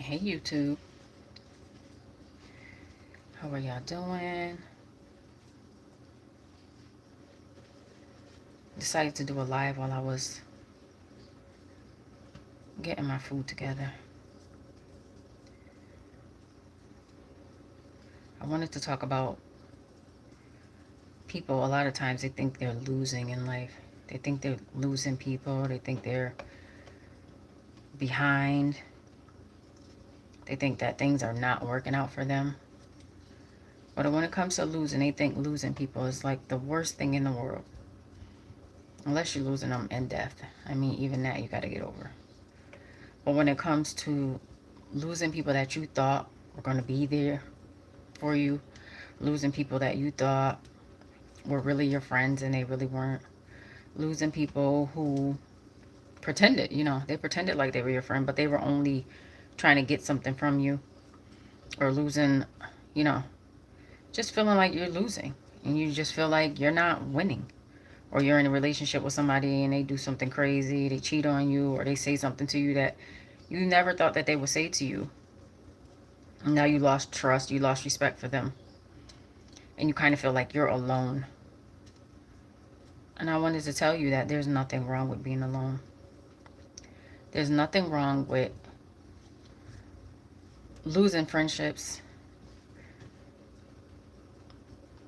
Hey YouTube, how are y'all doing? Decided to do a live while I was getting my food together. I wanted to talk about people. A lot of times they think they're losing in life. They think they're losing people. They think they're behind. They think that things are not working out for them. But when it comes to losing, they think losing people is like the worst thing in the world. Unless you're losing them in death. I mean, even that you got to get over. But when it comes to losing people that you thought were going to be there for you, losing people that you thought were really your friends and they really weren't, losing people who pretended, they pretended like they were your friend, but they were only trying to get something from you, or losing, you know, just feeling like you're losing and you just feel like you're not winning, or you're in a relationship with somebody and they do something crazy, they cheat on you, or they say something to you that you never thought that they would say to you. Now you lost trust, you lost respect for them, and you kind of feel like you're alone. And I wanted to tell you that there's nothing wrong with being alone. There's nothing wrong with losing friendships,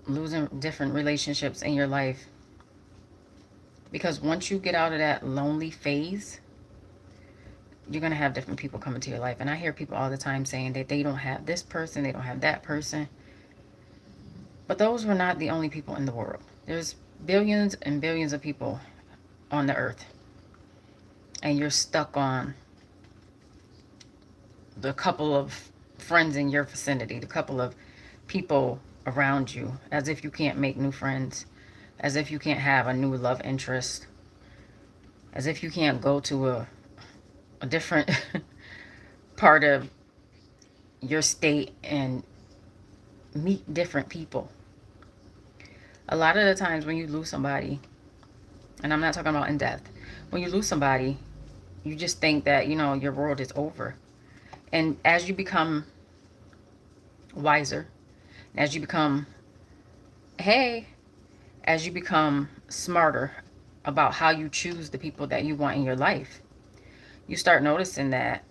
losing different relationships in your life. Because once you get out of that lonely phase, you're going to have different people come into your life. And I hear people all the time saying that they don't have this person, they don't have that person. But those were not the only people in the world. There's billions and billions of people on the earth. And you're stuck on the couple of friends in your vicinity, the couple of people around you, as if you can't make new friends, as if you can't have a new love interest, as if you can't go to a different part of your state and meet different people. A lot of the times when you lose somebody, and I'm not talking about in death, when you lose somebody, you just think that, your world is over. And as you become wiser, as you become, hey, as you become smarter about how you choose the people that you want in your life, you start noticing that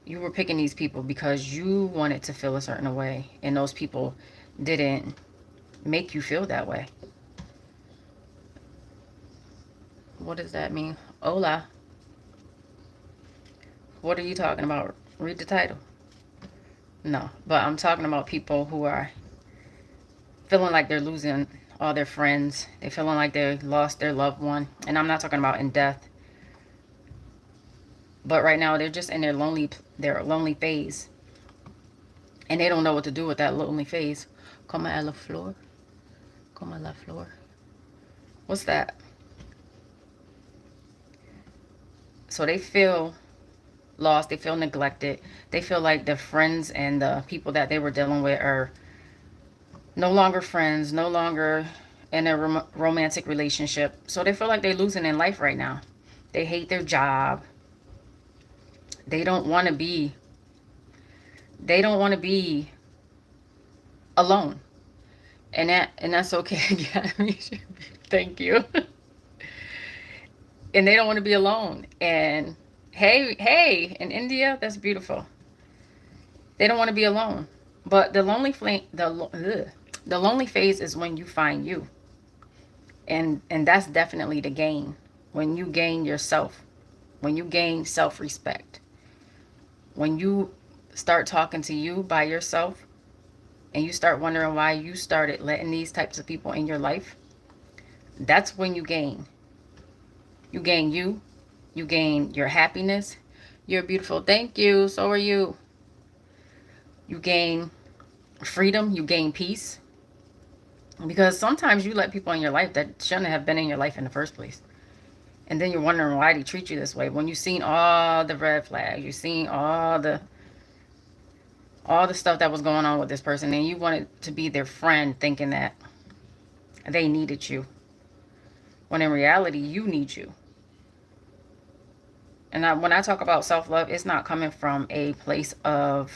you were picking these people because you wanted to feel a certain way, and those people didn't make you feel that way. What does that mean? Hola. What are you talking about? Read the title. No, but I'm talking about people who are feeling like they're losing all their friends. They're feeling like they lost their loved one. And I'm not talking about in death. But right now they're just in their lonely phase. And they don't know what to do with that lonely phase. Como a la flor. Como a la flor. What's that? So they feel lost. They feel neglected. They feel like the friends and the people that they were dealing with are no longer friends, no longer in a romantic relationship. So they feel like they're losing in life right now. They hate their job. They don't want to be they don't want to be alone. And that's okay. Yeah, thank you. And they don't want to be alone. And hey, in India, that's beautiful. They don't want to be alone. But the lonely phase is when you find you. And that's definitely the gain. When you gain yourself, when you gain self-respect, when you start talking to you by yourself, and you start wondering why you started letting these types of people in your life, that's when you gain. You gain you. You gain your happiness. You're beautiful. Thank you. So are you. You gain freedom. You gain peace. Because sometimes you let people in your life that shouldn't have been in your life in the first place. And then you're wondering why they treat you this way. When you've seen all the red flags, you've seen all the stuff that was going on with this person, and you wanted to be their friend thinking that they needed you. When in reality, you need you. And when I talk about self-love, it's not coming from a place of,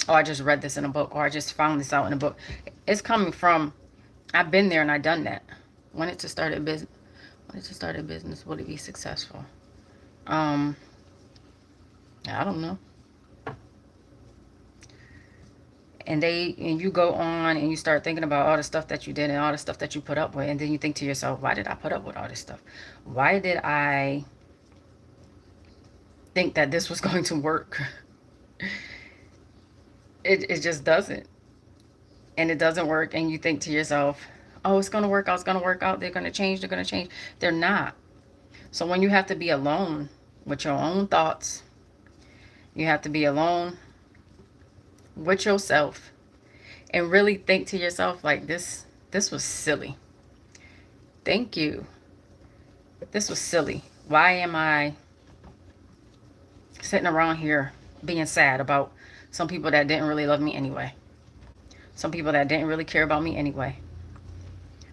oh, I just read this in a book, or I just found this out in a book. It's coming from, I've been there and I've done that. Wanted to start a business. Wanted to start a business. Would it be successful? I don't know. And you go on and you start thinking about all the stuff that you did and all the stuff that you put up with, and then you think to yourself, why did I put up with all this stuff? Why did I think that this was going to work? It just doesn't. And it doesn't work, and you think to yourself, oh, it's going to work out, it's going to work out, they're going to change, they're going to change. They're not. So when you have to be alone with your own thoughts, you have to be alone with yourself and really think to yourself, like, this was silly. Thank you. This was silly. Why am I sitting around here being sad about some people that didn't really love me anyway? Some people that didn't really care about me anyway.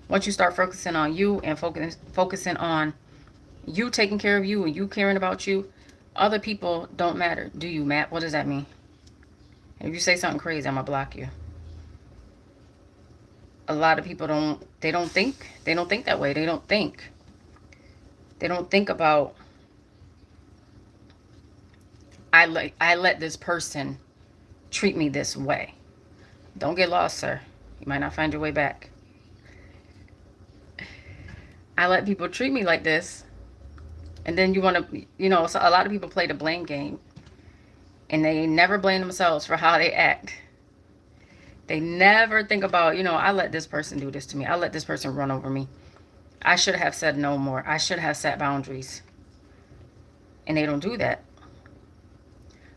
Once you start focusing on you and focusing on you taking care of you and you caring about you, other people don't matter. Do you, Matt? What does that mean? If you say something crazy, I'm gonna block you. A lot of people don't think that way. They don't think about, I let this person treat me this way. Don't get lost, sir. You might not find your way back. I let people treat me like this. And then you want to, so a lot of people play the blame game. And they never blame themselves for how they act. They never think about, I let this person do this to me. I let this person run over me. I should have said no more. I should have set boundaries. And they don't do that.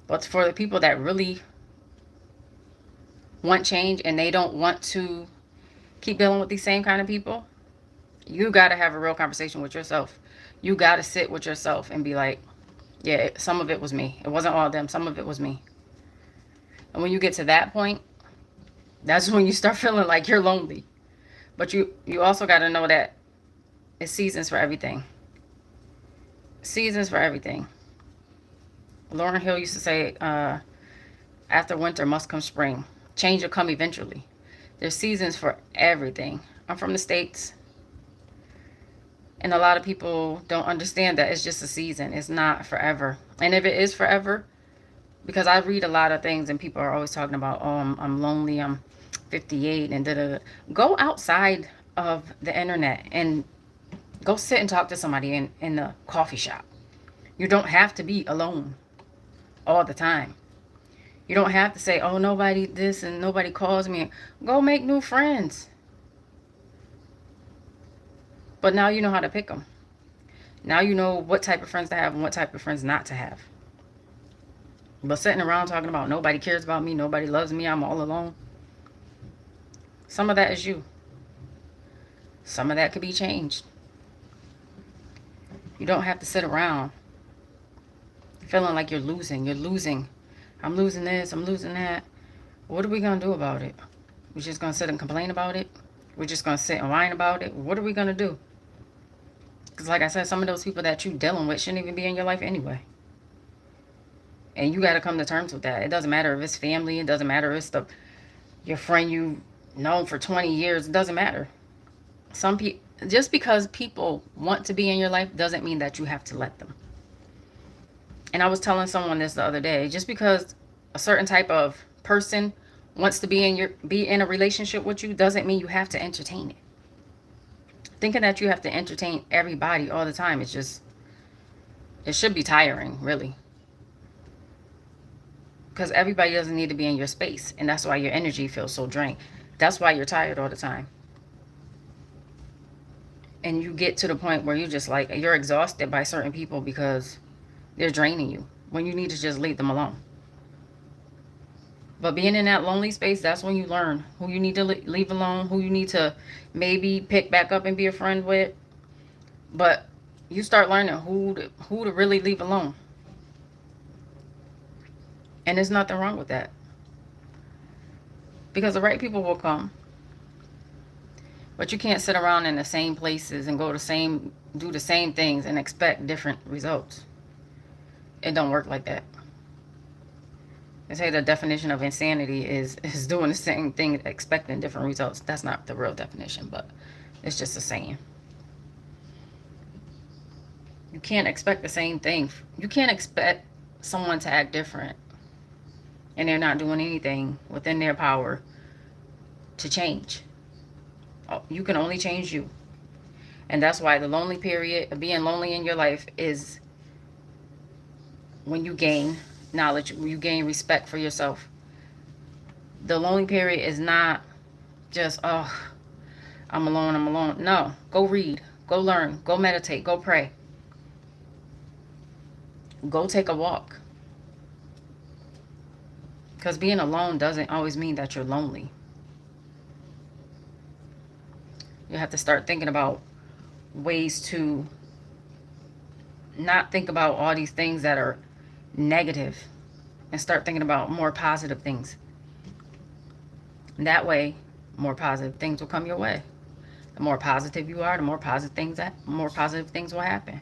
But for the people that really want change and they don't want to keep dealing with these same kind of people, you got to have a real conversation with yourself. You got to sit with yourself and be like, yeah, some of it was me. It wasn't all of them. Some of it was me. And when you get to that point, that's when you start feeling like you're lonely. But you also got to know that it's seasons for everything. Seasons for everything. Lauryn Hill used to say, after winter must come spring. Change will come eventually. There's seasons for everything. I'm from the States. And a lot of people don't understand that it's just a season. It's not forever. And if it is forever, because I read a lot of things and people are always talking about, oh, I'm lonely, I'm 58 and da-da-da. Go outside of the internet and go sit and talk to somebody in the coffee shop. You don't have to be alone all the time. You don't have to say, oh, nobody this and nobody calls me. Go make new friends. But now you know how to pick them. Now you know what type of friends to have and what type of friends not to have. But sitting around talking about nobody cares about me, nobody loves me, I'm all alone. Some of that is you. Some of that could be changed. You don't have to sit around feeling like you're losing. You're losing. I'm losing this, I'm losing that. What are we going to do about it? We're just going to sit and complain about it? We're just going to sit and whine about it? What are we going to do? Because like I said, some of those people that you're dealing with shouldn't even be in your life anyway. And you got to come to terms with that. It doesn't matter if it's family. It doesn't matter if it's your friend you've known for 20 years. It doesn't matter. Some people, just because people want to be in your life doesn't mean that you have to let them. And I was telling someone this the other day. Just because a certain type of person wants to be in a relationship with you doesn't mean you have to entertain it. Thinking that you have to entertain everybody all the time, it should be tiring, really. Because everybody doesn't need to be in your space. And that's why your energy feels so drained. That's why you're tired all the time. And you get to the point where you're exhausted by certain people because they're draining you, when you need to just leave them alone. But being in that lonely space, that's when you learn who you need to leave alone, who you need to maybe pick back up and be a friend with. But you start learning who to really leave alone. And there's nothing wrong with that. Because the right people will come. But you can't sit around in the same places and do the same things and expect different results. It don't work like that. They say the definition of insanity is doing the same thing, expecting different results. That's not the real definition, but it's just a saying. You can't expect the same thing. You can't expect someone to act different and they're not doing anything within their power to change. You can only change you. And that's why the lonely period, being lonely in your life, is when you gain knowledge, when you gain respect for yourself. The lonely period is not just, oh, I'm alone, I'm alone. No, go read, go learn, go meditate, go pray. Go take a walk. Because being alone doesn't always mean that you're lonely. You have to start thinking about ways to not think about all these things that are negative and start thinking about more positive things. And that way, more positive things will come your way. The more positive you are, the more positive things will happen.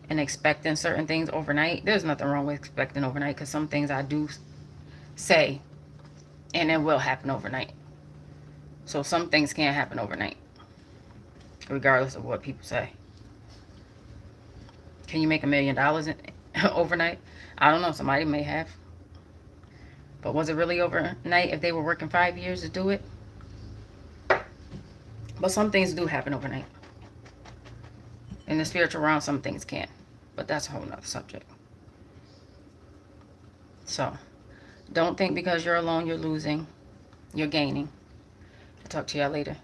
And expecting certain things overnight, there's nothing wrong with expecting overnight, because some things I do say and it will happen overnight. So some things can't happen overnight, regardless of what people say. Can you make $1 million overnight? I don't know. Somebody may have. But was it really overnight if they were working 5 years to do it? But some things do happen overnight. In the spiritual realm, some things can't. But that's a whole nother subject. So, don't think because you're alone, you're losing. You're gaining. I'll talk to y'all later.